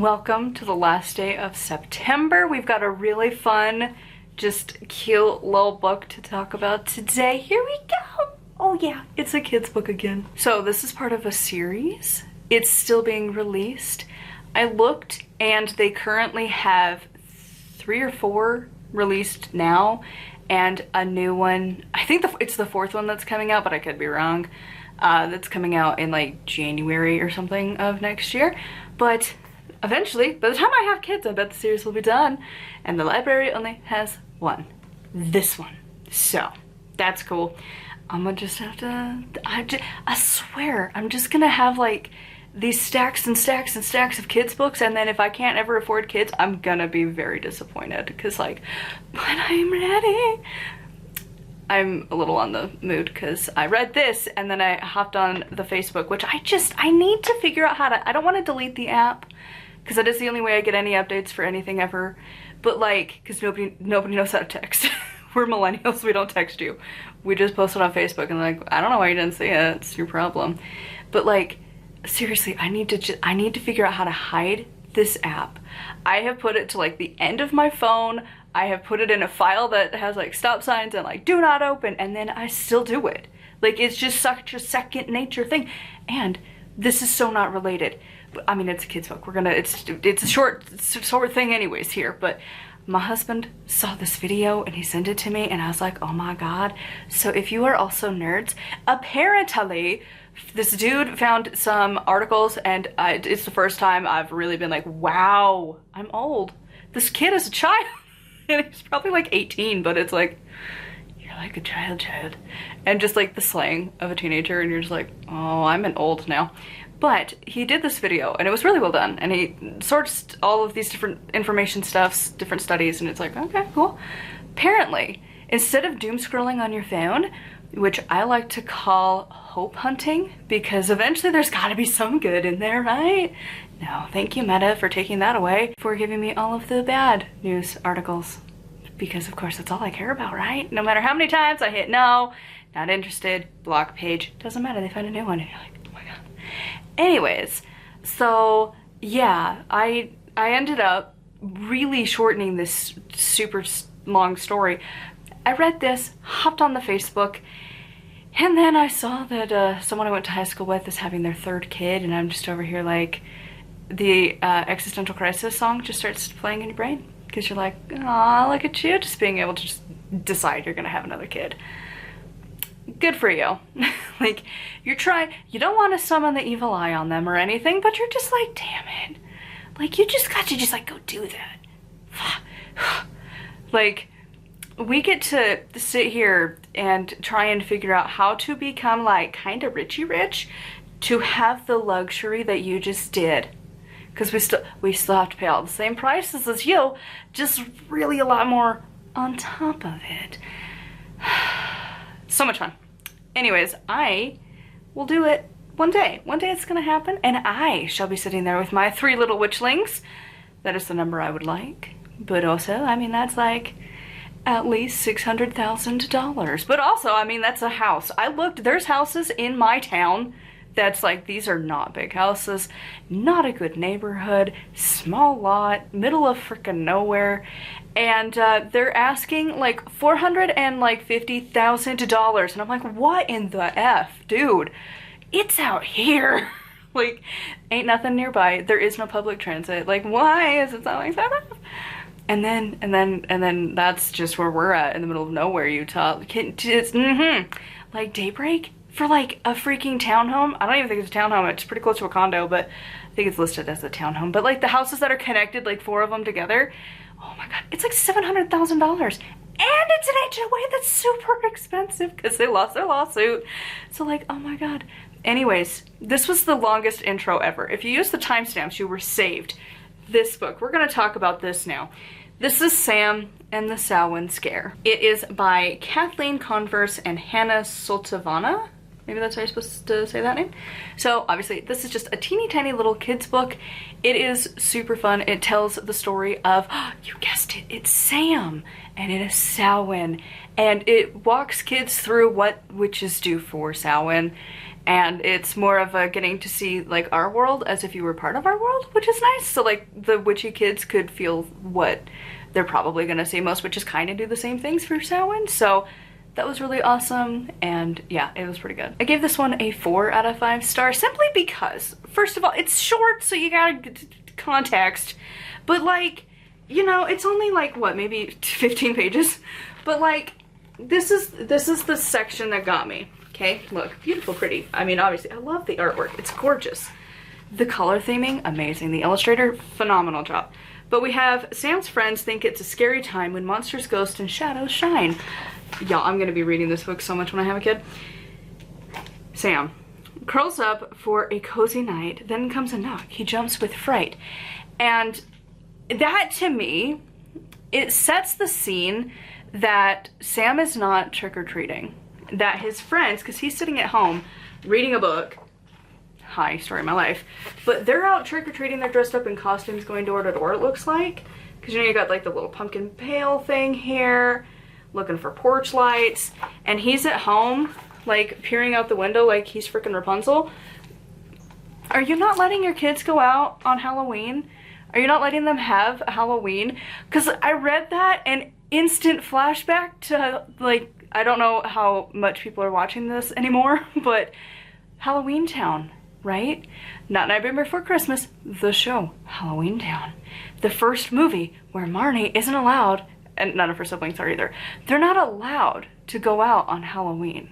Welcome to the last day of September. We've got a really fun, just cute little book to talk about today. Here we go. Oh yeah, it's a kid's book again. So this is part of a series. It's still being released. I looked and they currently have 3 or 4 released now and a new one. I think it's the 4th one that's coming out, but I could be wrong. That's coming out in like January or something of next year. But eventually, by the time I have kids, I bet the series will be done. And the library only has one. This one. So, that's cool. I'm gonna just have to... I swear, I'm just gonna have like these stacks and stacks and stacks of kids books, and then if I can't ever afford kids, I'm gonna be very disappointed. Because like, when I'm ready... I'm a little on the mood because I read this and then I hopped on the Facebook, which I need to figure out how to... I don't want to delete the app because that is the only way I get any updates for anything ever. But like, because nobody knows how to text. We're millennials, we don't text you. We just post it on Facebook and like, I don't know why you didn't see it, it's your problem. But like, seriously, I need to figure out how to hide this app. I have put it to like the end of my phone. I have put it in a file that has like stop signs and like do not open, and then I still do it. Like, it's just such a second nature thing. And this is so not related. I mean, it's a kid's book. It's a short thing anyways here, but my husband saw this video and he sent it to me and I was like, oh my God. So if you are also nerds, apparently this dude found some articles and it's the first time I've really been like, wow, I'm old. This kid is a child. And he's probably like 18, but it's like, you're like a child. And just like the slang of a teenager, and you're just like, oh, I'm an old now. But he did this video and it was really well done. And he sorts all of these different information stuffs, different studies, and it's like, okay, cool. Apparently, instead of doom scrolling on your phone, which I like to call hope hunting, because eventually there's gotta be some good in there, right? No, thank you Meta for taking that away, for giving me all of the bad news articles. Because of course that's all I care about, right? No matter how many times I hit no, not interested, block page, doesn't matter, they find a new one and you're like, oh my God. Anyways, so yeah, I ended up really shortening this super long story. I read this, hopped on the Facebook, and then I saw that someone I went to high school with is having their 3rd kid, and I'm just over here like, the existential crisis song just starts playing in your brain. Because you're like, aw, look at you, just being able to just decide you're gonna have another kid. Good for you. Like, you don't want to summon the evil eye on them or anything, but you're just like, damn it. Like, you just got to just like go do that. Like, we get to sit here and try and figure out how to become like kind of richy rich to have the luxury that you just did. Because we still have to pay all the same prices as you, just really a lot more on top of it. So much fun. Anyways, I will do it one day. One day it's gonna happen, and I shall be sitting there with my 3 little witchlings. That is the number I would like. But also, I mean, that's like at least $600,000. But also, I mean, that's a house. I looked, there's houses in my town that's like, these are not big houses, not a good neighborhood, small lot, middle of frickin' nowhere, and they're asking like $450,000, and I'm like, what in the F, dude? It's out here. Like, ain't nothing nearby. There is no public transit. Like, why is it so expensive? And then that's just where we're at, in the middle of nowhere, Utah. Like Daybreak? For like a freaking townhome. I don't even think it's a townhome, it's pretty close to a condo, but I think it's listed as a townhome. But like the houses that are connected, like 4 of them together, oh my God, it's like $700,000. And it's an HOA that's super expensive because they lost their lawsuit. So like, oh my God. Anyways, this was the longest intro ever. If you use the timestamps, you were saved. This book, we're gonna talk about this now. This is Sam and the Samhain Scare. It is by Kathleen, Converse, and Hanna Sultanova. Maybe that's how you're supposed to say that name. So obviously this is just a teeny tiny little kids book. It is super fun. It tells the story of, you guessed it, it's Sam, and it is Samhain, and it walks kids through what witches do for Samhain, and it's more of a getting to see like our world as if you were part of our world, which is nice. So like the witchy kids could feel what they're probably gonna see. Most witches kind of do the same things for Samhain, so that was really awesome, and yeah, it was pretty good. I gave this one a 4 out of 5 stars simply because, first of all, it's short, so you gotta get context, but like, you know, it's only like, what, maybe 15 pages? But like, this is the section that got me, okay? Look, beautiful, pretty. I mean, obviously, I love the artwork. It's gorgeous. The color theming, amazing. The illustrator, phenomenal job. But we have Sam's friends think it's a scary time when monsters, ghosts, and shadows shine. Y'all, I'm gonna be reading this book so much when I have a kid. Sam curls up for a cozy night, then comes a knock. He jumps with fright. And that, to me, it sets the scene that Sam is not trick-or-treating. That his friends, because he's sitting at home reading a book, hi, story of my life, but they're out trick-or-treating, they're dressed up in costumes going door to door, it looks like. Because, you know, you got like the little pumpkin pail thing here, looking for porch lights, and he's at home, like, peering out the window like he's freaking Rapunzel. Are you not letting your kids go out on Halloween? Are you not letting them have a Halloween? Because I read that and instant flashback to, like, I don't know how much people are watching this anymore, but Halloween Town, right? Not Nightmare Before Christmas, the show, Halloween Town. The first movie where Marnie isn't allowed, and none of her siblings are either, they're not allowed to go out on Halloween.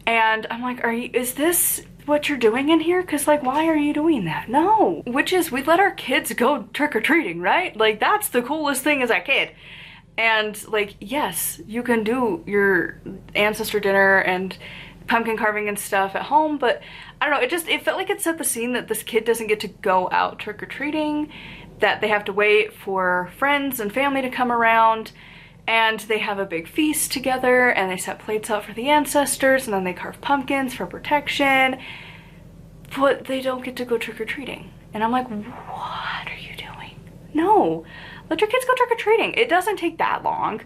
And I'm like, is this what you're doing in here? Because, like, why are you doing that? No. Witches, we let our kids go trick-or-treating, right? Like, that's the coolest thing as a kid. And, like, yes, you can do your ancestor dinner and pumpkin carving and stuff at home, but I don't know, it felt like it set the scene that this kid doesn't get to go out trick-or-treating, that they have to wait for friends and family to come around, and they have a big feast together, and they set plates out for the ancestors, and then they carve pumpkins for protection, but they don't get to go trick-or-treating. And I'm like, what are you doing? No, let your kids go trick-or-treating. It doesn't take that long.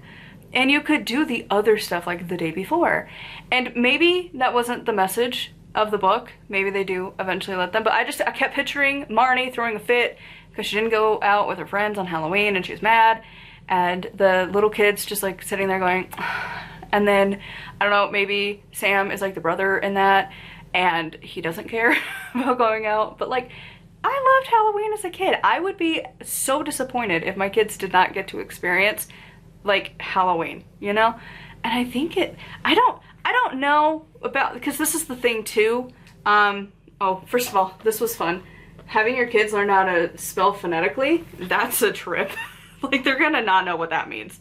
And you could do the other stuff like the day before. And maybe that wasn't the message of the book. Maybe they do eventually let them, but I kept picturing Marnie throwing a fit because she didn't go out with her friends on Halloween and she was mad. And the little kids just like sitting there going, and then, I don't know, maybe Sam is like the brother in that and he doesn't care about going out. But like, I loved Halloween as a kid. I would be so disappointed if my kids did not get to experience like Halloween, you know? And I think I don't know about, because this is the thing too. Oh, first of all, this was fun. Having your kids learn how to spell phonetically, that's a trip. Like, they're gonna not know what that means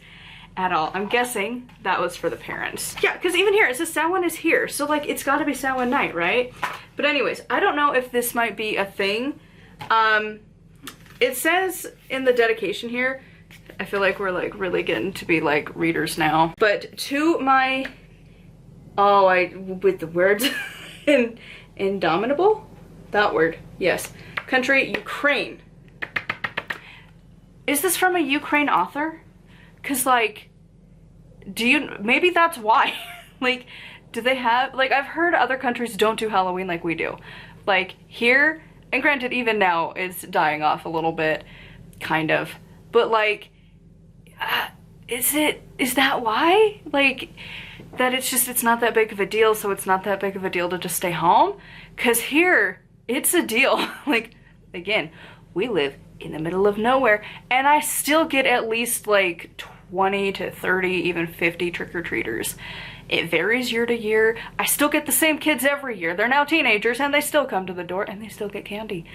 at all. I'm guessing that was for the parents. Yeah, because even here, it says Samhain is here. So, like, it's gotta be Samhain night, right? But anyways, I don't know if this might be a thing. It says in the dedication here, I feel like we're, like, really getting to be, like, readers now. But to my, with the words, indomitable? That word, yes. Country, Ukraine. Is this from a Ukraine author? Cause like, maybe that's why. Like, do they have, like, I've heard other countries don't do Halloween like we do. Like here, and granted even now it's dying off a little bit, kind of. But like, is that why? Like, that it's not that big of a deal, so it's not that big of a deal to just stay home? Cause here, it's a deal. Like, again, we live in the middle of nowhere, and I still get at least like 20 to 30, even 50 trick-or-treaters. It varies year to year. I still get the same kids every year. They're now teenagers and they still come to the door and they still get candy.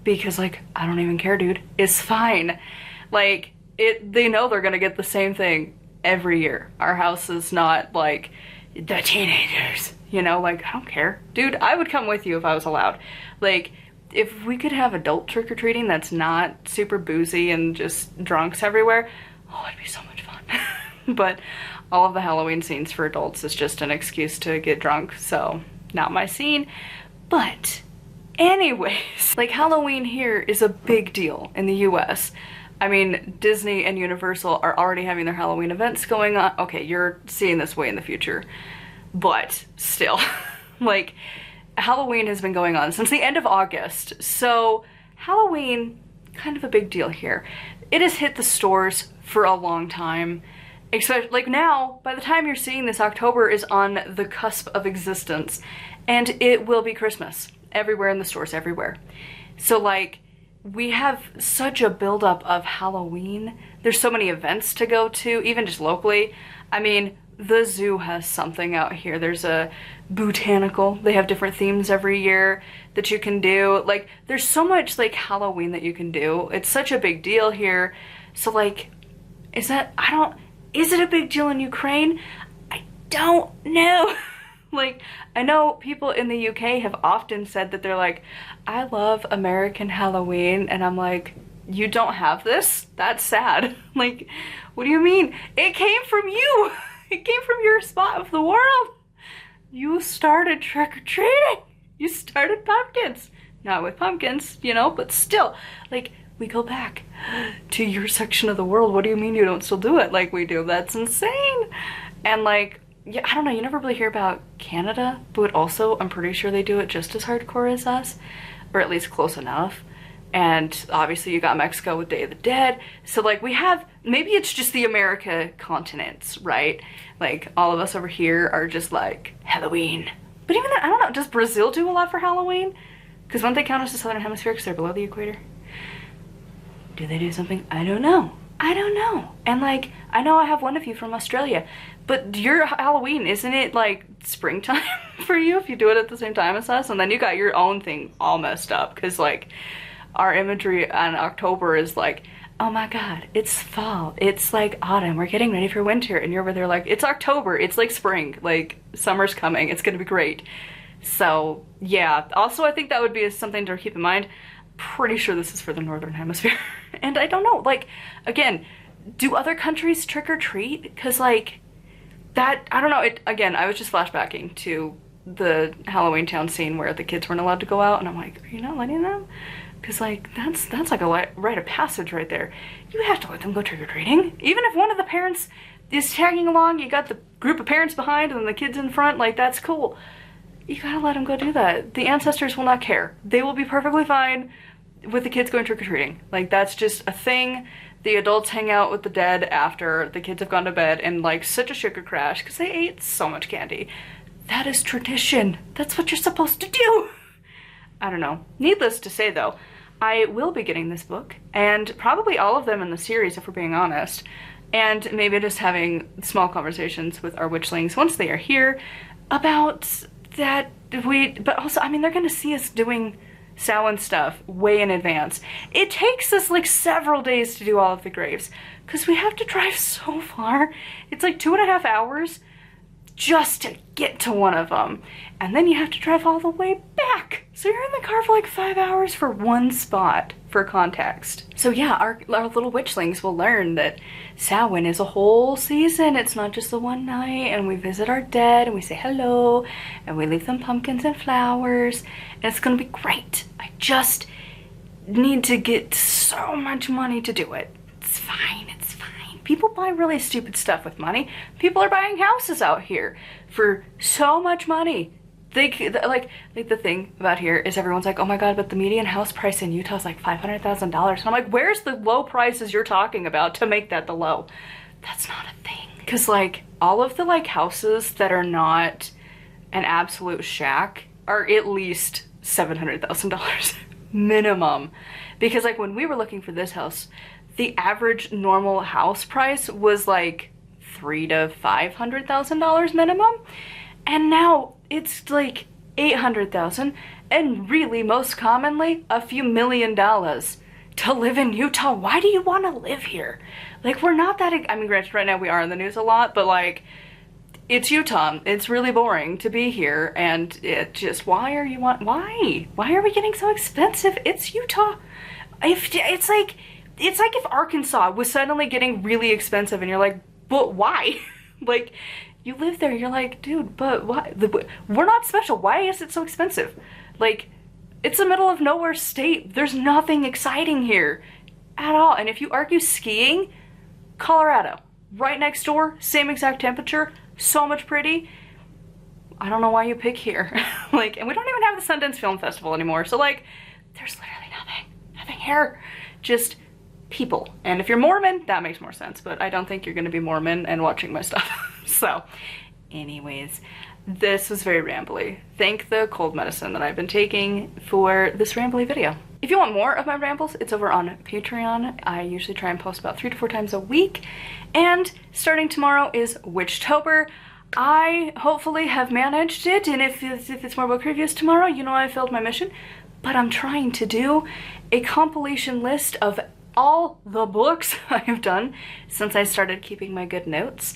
Because like, I don't even care, dude. It's fine. Like, they know they're gonna get the same thing every year. Our house is not like the teenagers, you know, like, I don't care. Dude, I would come with you if I was allowed. Like, if we could have adult trick-or-treating that's not super boozy and just drunks everywhere, oh, it'd be so much fun. But all of the Halloween scenes for adults is just an excuse to get drunk, so not my scene. But anyways, like Halloween here is a big deal in the US. I mean, Disney and Universal are already having their Halloween events going on. Okay, you're seeing this way in the future, but still, like, Halloween has been going on since the end of August. So Halloween, kind of a big deal here. It has hit the stores for a long time. Especially, like now, by the time you're seeing this, October is on the cusp of existence, and it will be Christmas everywhere in the stores, everywhere. So like, we have such a buildup of Halloween. There's so many events to go to, even just locally. I mean, the zoo has something out here. There's a botanical. They have different themes every year that you can do. Like, there's so much like Halloween that you can do. It's such a big deal here. So like, is it a big deal in Ukraine? I don't know. Like, I know people in the UK have often said that they're like, I love American Halloween, and I'm like, you don't have this? That's sad. Like, what do you mean? It came from you. It came from your spot of the world. You started trick-or-treating. You started pumpkins. Not with pumpkins, you know, but still, like, we go back to your section of the world. What do you mean you don't still do it like we do? That's insane. And like, yeah, I don't know, you never really hear about Canada, but also I'm pretty sure they do it just as hardcore as us, or at least close enough. And obviously you got Mexico with Day of the Dead. So like, we have, maybe it's just the America continents, right? Like, all of us over here are just like, Halloween. But even then, I don't know, does Brazil do a lot for Halloween? Because wouldn't they count as the Southern Hemisphere because they're below the equator? Do they do something? I don't know. I don't know. And like, I know I have one of you from Australia, but your Halloween, isn't it like springtime for you if you do it at the same time as us? And then you got your own thing all messed up because like, our imagery on October is like, oh my god, it's fall, it's like autumn, we're getting ready for winter, and you're over there like, it's October, it's like spring, like summer's coming, it's gonna be great. So yeah, also I think that would be something to keep in mind. Pretty sure this is for the Northern Hemisphere. And I don't know, like, again, do other countries trick-or-treat? Because like, that, I don't know, again, I was just flashbacking to the Halloween Town scene where the kids weren't allowed to go out, and I'm like, are you not letting them? Because like, that's like a rite of passage right there. You have to let them go trick-or-treating. Even if one of the parents is tagging along, you got the group of parents behind and the kids in front, like, that's cool. You gotta let them go do that. The ancestors will not care. They will be perfectly fine with the kids going trick-or-treating. Like, that's just a thing. The adults hang out with the dead after the kids have gone to bed and like such a sugar crash because they ate so much candy. That is tradition. That's what you're supposed to do. I don't know. Needless to say though, I will be getting this book, and probably all of them in the series if we're being honest, and maybe just having small conversations with our witchlings once they are here about that. But also, I mean, they're gonna see us doing Samhain stuff way in advance. It takes us like several days to do all of the graves because we have to drive so far. It's like 2.5 hours just to get to one of them, and then you have to drive all the way back. So you're in the car for like 5 hours for one spot, for context. So yeah, our little witchlings will learn that Samhain is a whole season. It's not just the one night, and we visit our dead and we say hello and we leave them pumpkins and flowers, and it's gonna be great. I just need to get so much money to do it. It's fine, it's fine. People buy really stupid stuff with money. People are buying houses out here for so much money. Like the thing about here is everyone's like, oh my god, but the median house price in Utah is like $500,000. And I'm like, where's the low prices you're talking about to make that the low? That's not a thing. Because like, all of the like houses that are not an absolute shack are at least $700,000 minimum. Because like, when we were looking for this house, the average normal house price was like $300,000 to $500,000 minimum, and now it's like $800,000, and really most commonly a few $1,000,000 to live in Utah. Why do you want to live here? Like, we're not that, I mean, granted, right now we are in the news a lot, but like, it's Utah. It's really boring to be here, and it just, why are we getting so expensive? It's Utah. It's like if Arkansas was suddenly getting really expensive and you're like, but why? Like, You live there, you're like, dude, but why? We're not special. Why is it so expensive? Like, it's the middle of nowhere state. There's nothing exciting here at all. And if you argue skiing, Colorado, right next door, same exact temperature, so much pretty. I don't know why you pick here. Like, and we don't even have the Sundance Film Festival anymore. So like, there's literally nothing here. Just people. And if you're Mormon, that makes more sense, but I don't think you're gonna be Mormon and watching my stuff. So anyways, this was very rambly. Thank the cold medicine that I've been taking for this rambly video. If you want more of my rambles, it's over on Patreon. I usually try and post about 3 to 4 times a week. And starting tomorrow is Witchtober. I hopefully have managed it, and if it's more book reviews tomorrow, you know I failed my mission. But I'm trying to do a compilation list of all the books I have done since I started keeping my good notes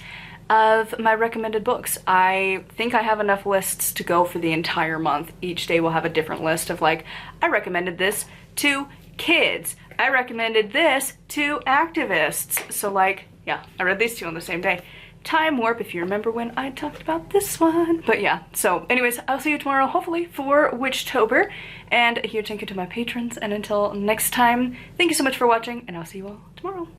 of my recommended books. I think I have enough lists to go for the entire month. Each day will have a different list of like, I recommended this to kids. I recommended this to activists. So like, yeah, I read these two on the same day. Time warp if you remember when I talked about this one. But yeah, so anyways, I'll see you tomorrow, hopefully, for Witchtober. And a huge thank you to my patrons. And until next time, thank you so much for watching, and I'll see you all tomorrow.